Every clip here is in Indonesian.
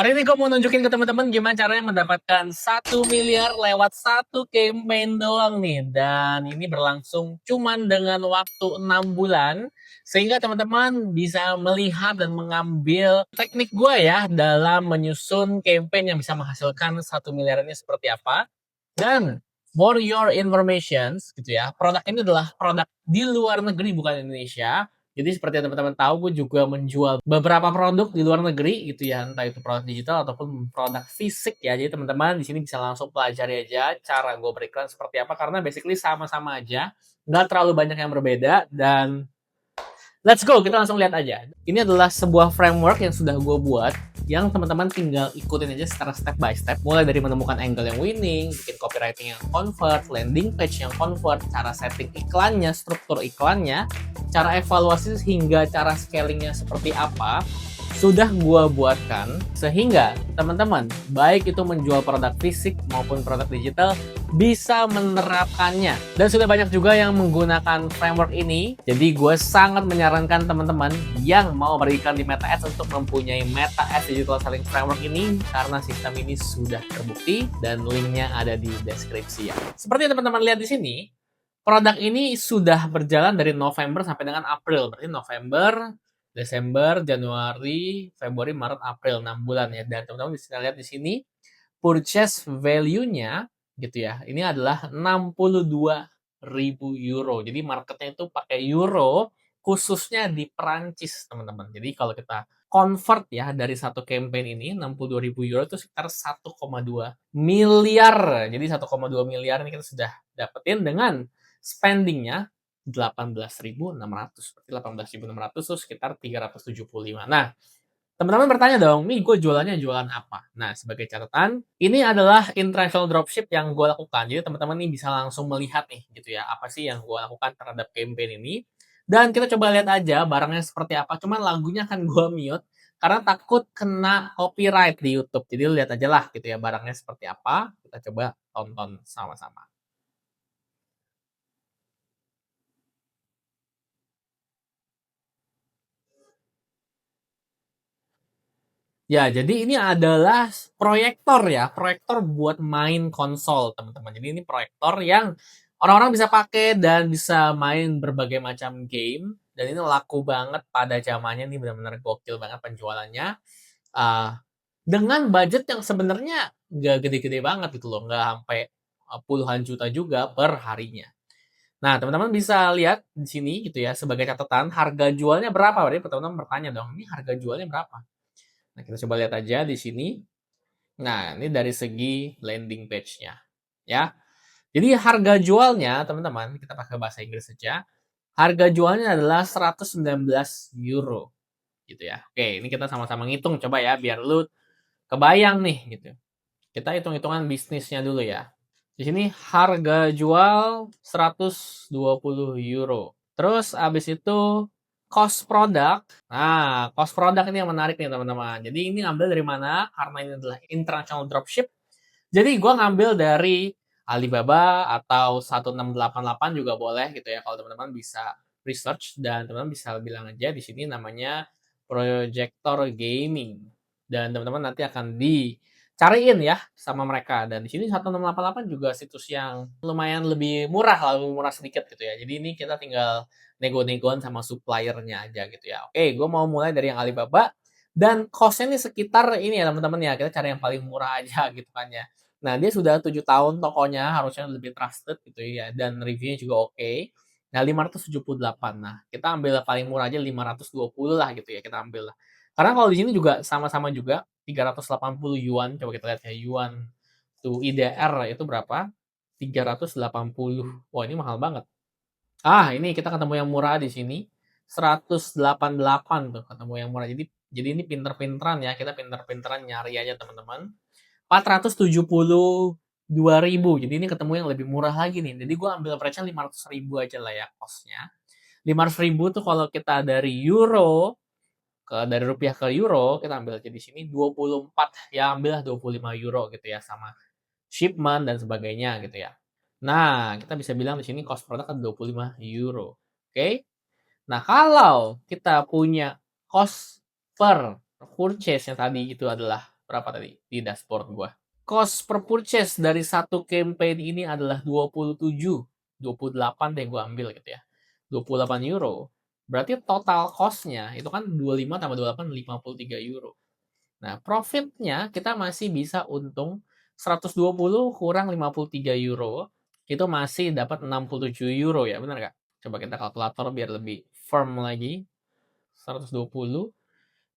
Hari ini gue mau nunjukin ke teman-teman gimana caranya mendapatkan 1 miliar lewat satu campaign doang nih. Dan ini berlangsung cuman dengan waktu 6 bulan. Sehingga teman-teman bisa melihat dan mengambil teknik gue ya dalam menyusun campaign yang bisa menghasilkan 1 miliar ini seperti apa. Dan for your information gitu ya, produk ini adalah produk di luar negeri bukan Indonesia. Jadi seperti yang teman-teman tahu, gue juga menjual beberapa produk di luar negeri gitu ya, entah itu produk digital ataupun produk fisik ya. Jadi teman-teman di sini bisa langsung pelajari aja cara gue beriklan seperti apa, karena basically sama-sama aja, nggak terlalu banyak yang berbeda. Dan let's go, kita langsung lihat aja. Ini adalah sebuah framework yang sudah gue buat, yang teman-teman tinggal ikutin aja secara step by step. Mulai dari menemukan angle yang winning, bikin copywriting yang convert, landing page yang convert, cara setting iklannya, struktur iklannya, cara evaluasi hingga cara scalingnya seperti apa, sudah gue buatkan sehingga teman-teman, baik itu menjual produk fisik maupun produk digital, bisa menerapkannya. Dan sudah banyak juga yang menggunakan framework ini. Jadi gue sangat menyarankan teman-teman yang mau beriklan di Meta Ads untuk mempunyai Meta Ads Digital Selling Framework ini, karena sistem ini sudah terbukti dan linknya ada di deskripsi ya. Seperti yang teman-teman lihat di sini, produk ini sudah berjalan dari November sampai dengan April. Berarti November, Desember, Januari, Februari, Maret, April, 6 bulan ya. Dan teman-teman bisa lihat di sini purchase value-nya gitu ya. Ini adalah 62.000 euro. Jadi marketnya itu pakai euro, khususnya di Perancis, teman-teman. Jadi kalau kita convert ya dari satu campaign ini, 62.000 euro itu sekitar 1,2 miliar. Jadi 1,2 miliar ini kita sudah dapetin dengan spendingnya 18.600. Berarti 18.600 itu sekitar 375. Nah, teman-teman bertanya dong, nih gue jualannya jualan apa? Nah, sebagai catatan, ini adalah international dropship yang gue lakukan. Jadi teman-teman nih bisa langsung melihat nih gitu ya, apa sih yang gue lakukan terhadap campaign ini. Dan kita coba lihat aja barangnya seperti apa. Cuman lagunya akan gue mute karena takut kena copyright di YouTube. Jadi lihat aja lah gitu ya barangnya seperti apa. Kita coba tonton sama-sama. Ya, jadi ini adalah proyektor ya, proyektor buat main konsol, teman-teman. Jadi ini proyektor yang orang-orang bisa pakai dan bisa main berbagai macam game. Dan ini laku banget pada zamannya, ini benar-benar gokil banget penjualannya. Uh, dengan budget yang sebenarnya nggak gede-gede banget gitu loh, nggak sampai puluhan juta juga per harinya. Nah, teman-teman bisa lihat di sini gitu ya, sebagai catatan, harga jualnya berapa? Berarti teman-teman bertanya dong, ini harga jualnya berapa? Nah, kita coba lihat aja di sini. Nah, ini dari segi landing page-nya. Ya. Jadi harga jualnya, teman-teman, kita pakai bahasa Inggris saja. Harga jualnya adalah 119 euro. Gitu ya. Oke, ini kita sama-sama ngitung coba ya, biar lu kebayang nih gitu. Kita hitung-hitungan bisnisnya dulu ya. Di sini harga jual 120 euro. Terus abis itu cost product. Nah, cost product ini yang menarik nih teman-teman. Jadi ini ngambil dari mana? Karena ini adalah international dropship. Jadi gue ngambil dari Alibaba atau 1688 juga boleh gitu ya. Kalau teman-teman bisa research dan teman-teman bisa bilang aja di sini namanya Projector Gaming. Dan teman-teman nanti akan dicariin ya sama mereka. Dan di sini 1688 juga situs yang lumayan lebih murah lah, lebih murah sedikit gitu ya. Jadi ini kita tinggal nego-negoan sama suppliernya aja gitu ya. Oke, gue mau mulai dari yang Alibaba. Dan cost-nya nih sekitar ini ya teman-teman ya. Kita cari yang paling murah aja gitu kan ya. Nah, dia sudah 7 tahun tokonya, harusnya lebih trusted gitu ya. Dan reviewnya juga oke. Nah, 578. Nah, kita ambil paling murah aja 520 lah gitu ya. Kita ambil lah. Karena kalau di sini juga sama-sama juga 380 yuan. Coba kita lihat ya, yuan to IDR itu berapa? 380. Wah, ini mahal banget. Ah, ini kita ketemu yang murah di sini. 188 tuh ketemu yang murah. Jadi ini pinter-pinteran ya. Kita pinter-pinteran nyari aja teman-teman. 472.000. Jadi ini ketemu yang lebih murah lagi nih. Jadi gue ambil average-nya 500.000 aja lah ya cost-nya. 500.000 tuh kalau kita dari euro dari rupiah ke euro, kita ambil aja di sini 24, ya ambillah 25 euro gitu ya, sama shipment dan sebagainya gitu ya. Nah, kita bisa bilang di sini cost produk kan 25 euro. Oke. Nah, kalau kita punya cost per purchase yang tadi itu adalah berapa tadi di dashboard gua. Cost per purchase dari satu campaign ini adalah 28 deh gua ambil gitu ya. 28 euro. Berarti total cost-nya itu kan 25 tambah 28, 53 euro. Nah, profitnya kita masih bisa untung 120 kurang 53 euro, itu masih dapat 67 euro ya, benar nggak? Coba kita kalkulator biar lebih firm lagi. 120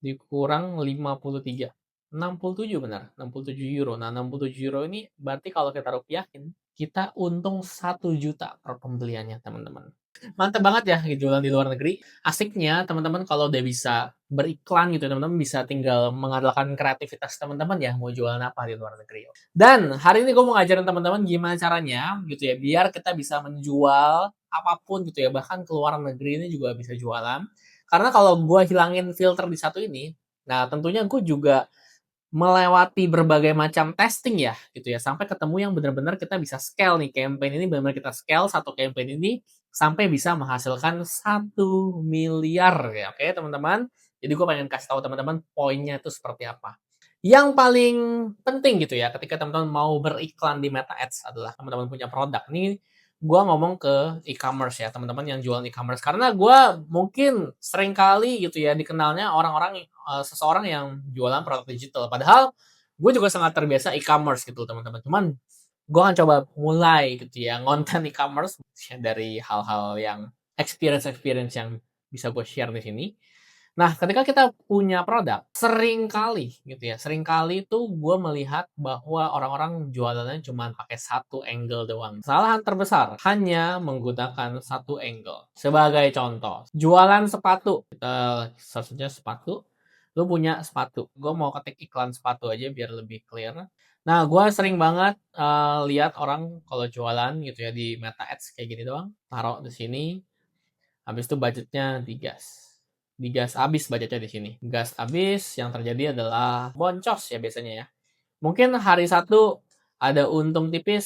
dikurang 53. 67 benar, 67 euro. Nah, 67 euro ini berarti kalau kita rupiahin, kita untung 1 juta per pembeliannya, teman-teman. Mantap banget ya jualan di luar negeri. Asiknya teman-teman kalau udah bisa beriklan gitu, teman-teman bisa tinggal mengandalkan kreativitas teman-teman ya mau jualan apa di luar negeri. Dan hari ini gue mau ngajarin teman-teman gimana caranya gitu ya biar kita bisa menjual apapun gitu ya, bahkan ke luar negeri ini juga bisa jualan. Karena kalau gue hilangin filter di satu ini, nah tentunya gue juga melewati berbagai macam testing ya gitu ya sampai ketemu yang benar-benar kita bisa scale nih campaign ini, benar-benar kita scale satu campaign ini sampai bisa menghasilkan 1 miliar ya. Oke teman-teman, jadi gue pengen kasih tahu teman-teman poinnya itu seperti apa. Yang paling penting gitu ya ketika teman-teman mau beriklan di Meta Ads adalah teman-teman punya produk nih. Gue ngomong ke e-commerce ya, teman-teman yang jualan e-commerce. Karena gue mungkin sering kali gitu ya dikenalnya orang-orang, seseorang yang jualan produk digital. Padahal gue juga sangat terbiasa e-commerce gitu teman-teman. Cuman gue akan coba mulai gitu ya ngonten e-commerce ya, dari hal-hal yang experience yang bisa gue share di sini. Nah, ketika kita punya produk, sering kali gitu ya, sering kali tuh gue melihat bahwa orang-orang jualannya cuma pakai satu angle doang. Kesalahan terbesar hanya menggunakan satu angle. Sebagai contoh, jualan sepatu. Kita search saja sepatu. Lu punya sepatu. Gue mau ketik iklan sepatu aja biar lebih clear. Nah, gue sering banget lihat orang kalau jualan gitu ya di Meta Ads kayak gini doang. Taruh di sini, habis itu budgetnya digas. Digas habis budgetnya di sini. Gas habis, yang terjadi adalah boncos ya biasanya ya. Mungkin hari satu ada untung tipis,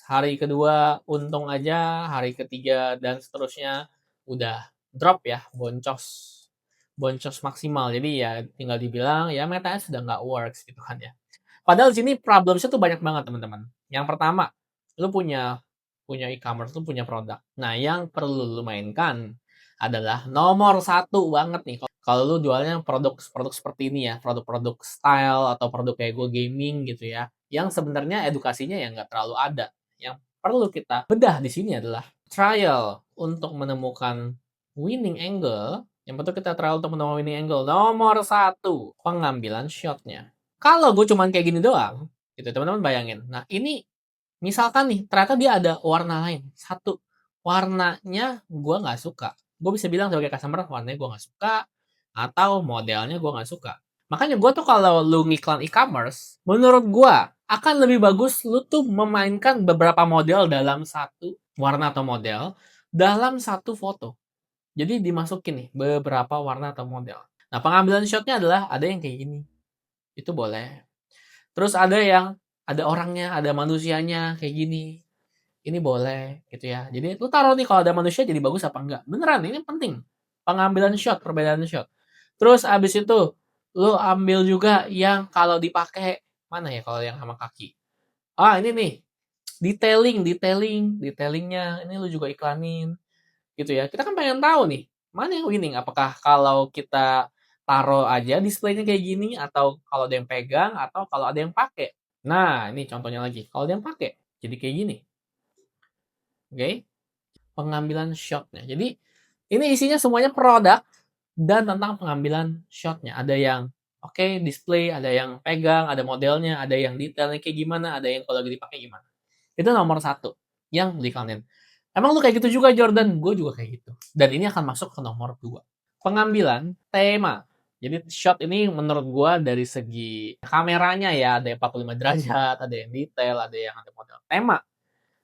hari kedua untung aja, hari ketiga dan seterusnya udah drop ya, boncos. Boncos maksimal. Jadi ya tinggal dibilang ya Meta Ads sudah nggak works gitu kan ya. Padahal di sini problemsnya tuh banyak banget teman-teman. Yang pertama, lu punya punya e-commerce, lu punya produk. Nah, yang perlu lu mainkan adalah nomor satu banget nih. Kalau lu jualnya produk-produk seperti ini ya, produk-produk style atau produk kayak gue gaming gitu ya, yang sebenarnya edukasinya yang nggak terlalu ada. Yang perlu kita bedah di sini adalah trial untuk menemukan winning angle. Yang penting kita trial untuk menemukan winning angle. Nomor satu, pengambilan shotnya. Kalau gue cuman kayak gini doang, gitu teman-teman bayangin. Nah ini misalkan nih ternyata dia ada warna lain. Satu, warnanya gue nggak suka. Gue bisa bilang sebagai customer warnanya gue nggak suka atau modelnya gue nggak suka. Makanya gue tuh kalau lu ngiklan e-commerce, menurut gue akan lebih bagus lu tuh memainkan beberapa model dalam satu warna atau model dalam satu foto. Jadi dimasukin nih beberapa warna atau model. Nah pengambilan shotnya adalah ada yang kayak gini, itu boleh. Terus ada yang ada orangnya, ada manusianya kayak gini. Ini boleh gitu ya. Jadi lu taruh nih kalau ada manusia jadi bagus apa enggak. Beneran ini penting. Pengambilan shot, perbedaan shot. Terus abis itu lu ambil juga yang kalau dipakai mana ya kalau yang sama kaki. Ah, ini nih. Detailingnya ini lu juga iklanin gitu ya. Kita kan pengen tahu nih, mana yang winning? Apakah kalau kita taruh aja displaynya kayak gini atau kalau ada yang pegang atau kalau ada yang pakai. Nah, ini contohnya lagi. Kalau ada yang pakai jadi kayak gini. Oke? Pengambilan shotnya. Jadi ini isinya semuanya produk dan tentang pengambilan shotnya. Ada yang display, ada yang pegang, ada modelnya, ada yang detailnya kayak gimana, ada yang kalau lagi dipakai gimana. Itu nomor satu yang diiklanin. Emang lu kayak gitu juga Jordan? Gue juga kayak gitu. Dan ini akan masuk ke nomor 2. Pengambilan tema. Jadi shot ini menurut gue dari segi kameranya ya, ada yang 45 derajat, ada yang detail, ada yang ada model.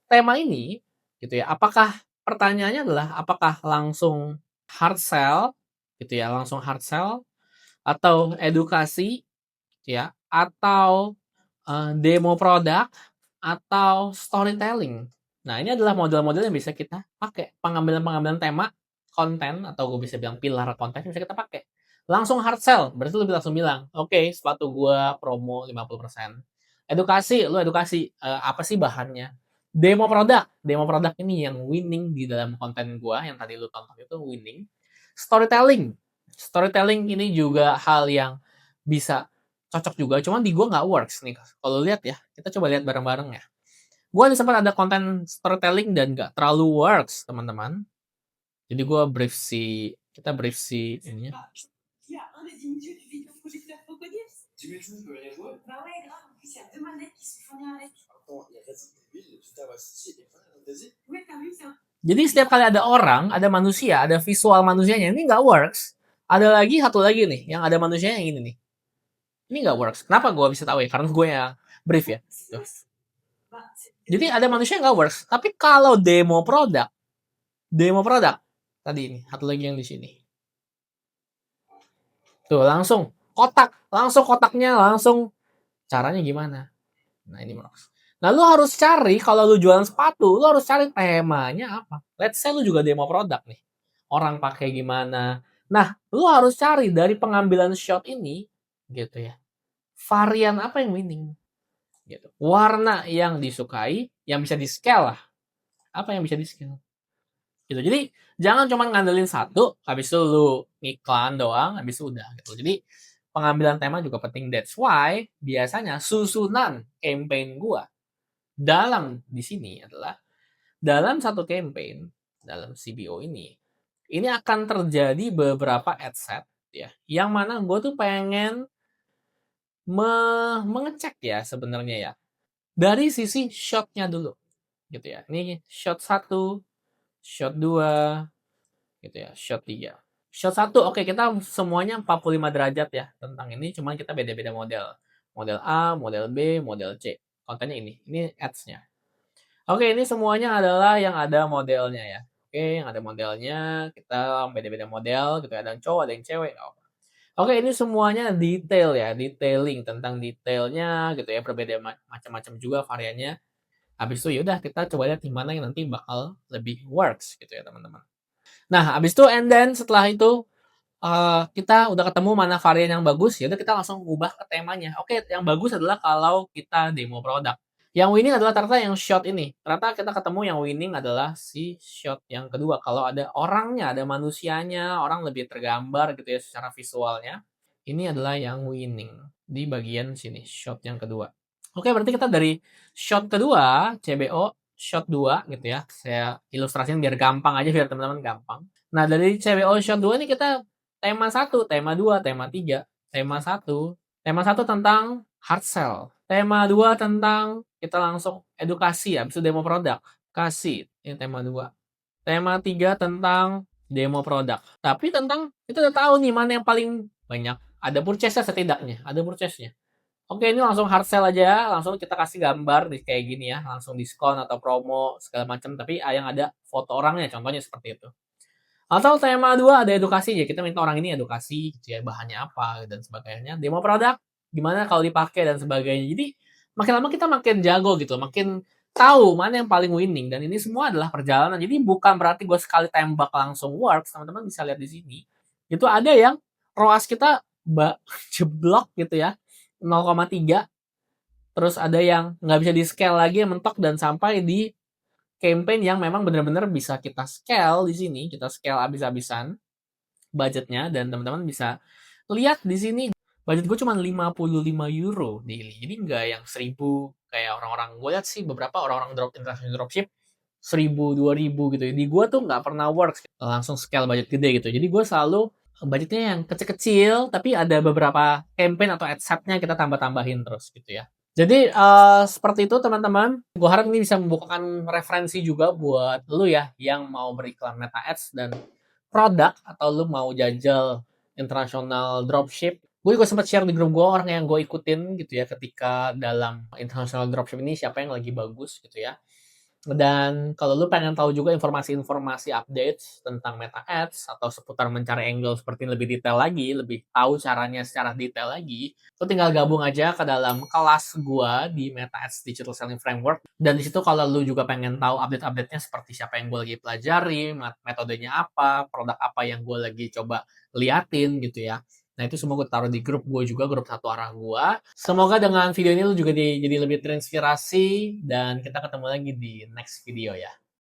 Tema ini gitu ya, apakah pertanyaannya adalah apakah langsung hard sell gitu ya, langsung hard sell atau edukasi ya, atau demo produk atau storytelling. Nah, ini adalah model-model yang bisa kita pakai. Pengambilan-pengambilan tema, konten, atau gue bisa bilang pilar konten yang bisa kita pakai. Langsung hard sell, berarti lu langsung bilang, "Oke, sepatu gua promo 50%." Edukasi, lu edukasi, apa sih bahannya. Demo produk ini yang winning di dalam konten gua yang tadi lu tonton itu winning. Storytelling, storytelling ini juga hal yang bisa cocok juga, cuman di gua nggak works nih. Kalau lihat ya, kita coba lihat bareng-bareng ya. Gua sempat ada konten storytelling dan nggak terlalu works, teman-teman. Jadi gua brief si ininya. Il y a un des diminutifs du vidéoprojecteur Focodis. Tu mets tout, je peux rien jouer. Bah ouais, grave. En plus, il y a 2 manettes qui sont fournies avec. Attends, il y a Resident Evil, Star Wars City, et Fantasy. Ouais, t'as vu ça? Jadi setiap kali ada orang, ada manusia, ada visual manusianya, ini nggak works. Ada lagi satu lagi nih, yang ada manusianya yang ini nih. Ini nggak works. Kenapa gue bisa tahu ya? Karena gue yang brief ya. Tuh. Jadi ada manusia nggak works. Tapi kalau demo produk tadi ini, satu lagi yang di sini. Tuh langsung kotaknya langsung caranya gimana? Nah ini works. Nah lu harus cari kalau lu jualan sepatu, lu harus cari temanya apa. Let's say lu juga demo produk nih. Orang pakai gimana. Nah, lu harus cari dari pengambilan shot ini gitu ya. Varian apa yang winning? Gitu. Warna yang disukai, yang bisa di-scale lah. Apa yang bisa di-scale? Gitu. Jadi jangan cuma ngandelin satu, habis itu lu ngiklan doang, habis itu udah gitu. Jadi pengambilan tema juga penting. That's why biasanya susunan campaign gua dalam di sini adalah dalam satu campaign, dalam CBO ini akan terjadi beberapa ad set ya, yang mana gue tuh pengen mengecek ya sebenarnya ya dari sisi shotnya dulu gitu ya. Ini shot 1, shot 2, gitu ya, shot 3. Shot 1, oke, kita semuanya 45 derajat ya tentang ini, cuman kita beda-beda model. Model A, model B, model C. Kontennya ini ads-nya. Oke, ini semuanya adalah yang ada modelnya ya. Oke, yang ada modelnya, kita beda-beda model gitu ya. Ada yang cowok, ada yang cewek. Oke, ini semuanya detail ya, detailing tentang detailnya gitu ya, berbeda macam-macam juga variannya. Habis itu yaudah kita coba lihat di mana yang nanti bakal lebih works gitu ya teman-teman. Nah, habis itu and then setelah itu kita udah ketemu mana varian yang bagus, ya udah kita langsung ubah ke temanya. Oke, yang bagus adalah kalau kita demo produk. Yang winning adalah ternyata yang shot ini. Ternyata kita ketemu yang winning adalah si shot yang kedua. Kalau ada orangnya, ada manusianya, orang lebih tergambar gitu ya secara visualnya. Ini adalah yang winning di bagian sini, shot yang kedua. Oke, berarti kita dari shot kedua, CBO, shot 2 gitu ya. Saya ilustrasiin biar gampang aja, biar teman-teman gampang. Nah, dari CBO shot 2 ini kita tema 1, tema 2, tema 3. Tema 1 tentang hard sell. Tema 2 tentang kita langsung edukasi, habis itu demo produk. Kasih, ini tema 2. Tema 3 tentang demo produk. Tapi tentang, kita udah tahu nih mana yang paling banyak. Ada purchase-nya setidaknya, ada purchase-nya. Oke, ini langsung hard sell aja, langsung kita kasih gambar di kayak gini ya, langsung diskon atau promo segala macam, tapi yang ada foto orangnya, contohnya seperti itu. Atau tema 2 ada edukasi ya, kita minta orang ini edukasi gitu ya, bahannya apa dan sebagainya. Demo produk gimana kalau dipakai dan sebagainya. Jadi makin lama kita makin jago gitu, makin tahu mana yang paling winning, dan ini semua adalah perjalanan. Jadi bukan berarti gue sekali tembak langsung works, teman-teman bisa lihat di sini. Itu ada yang ROAS kita jeblok gitu ya, 0,3. Terus ada yang nggak bisa di scale lagi, mentok dan sampai di campaign yang memang benar-benar bisa kita scale di sini, kita scale habis-habisan budgetnya, dan teman-teman bisa lihat di sini budget gue cuma 55 euro daily. Jadi nggak yang 1000 kayak orang-orang. Gue lihat sih beberapa orang-orang international dropship 1000, 2000 gitu. Di gue tuh nggak pernah works langsung scale budget gede gitu. Jadi gue selalu budgetnya yang kecil-kecil, tapi ada beberapa campaign atau ad setnya kita tambah-tambahin terus gitu ya. Jadi seperti itu teman-teman. Gue harap ini bisa membukakan referensi juga buat lu ya yang mau beriklan Meta Ads dan produk, atau lu mau jajal international dropship. Gue juga sempat share di grup gue orang yang gue ikutin gitu ya ketika dalam international dropship ini siapa yang lagi bagus gitu ya. Dan kalau lu pengen tahu juga informasi-informasi updates tentang Meta Ads atau seputar mencari angle seperti lebih detail lagi, lebih tahu caranya secara detail lagi, lu tinggal gabung aja ke dalam kelas gua di Meta Ads Digital Selling Framework. Dan di situ kalau lu juga pengen tahu update-update-nya seperti siapa yang gue lagi pelajari, metodenya apa, produk apa yang gue lagi coba liatin gitu ya. Nah itu semua gue taruh di grup gue juga, grup satu arah gue. Semoga dengan video ini lu juga jadi lebih terinspirasi dan kita ketemu lagi di next video ya.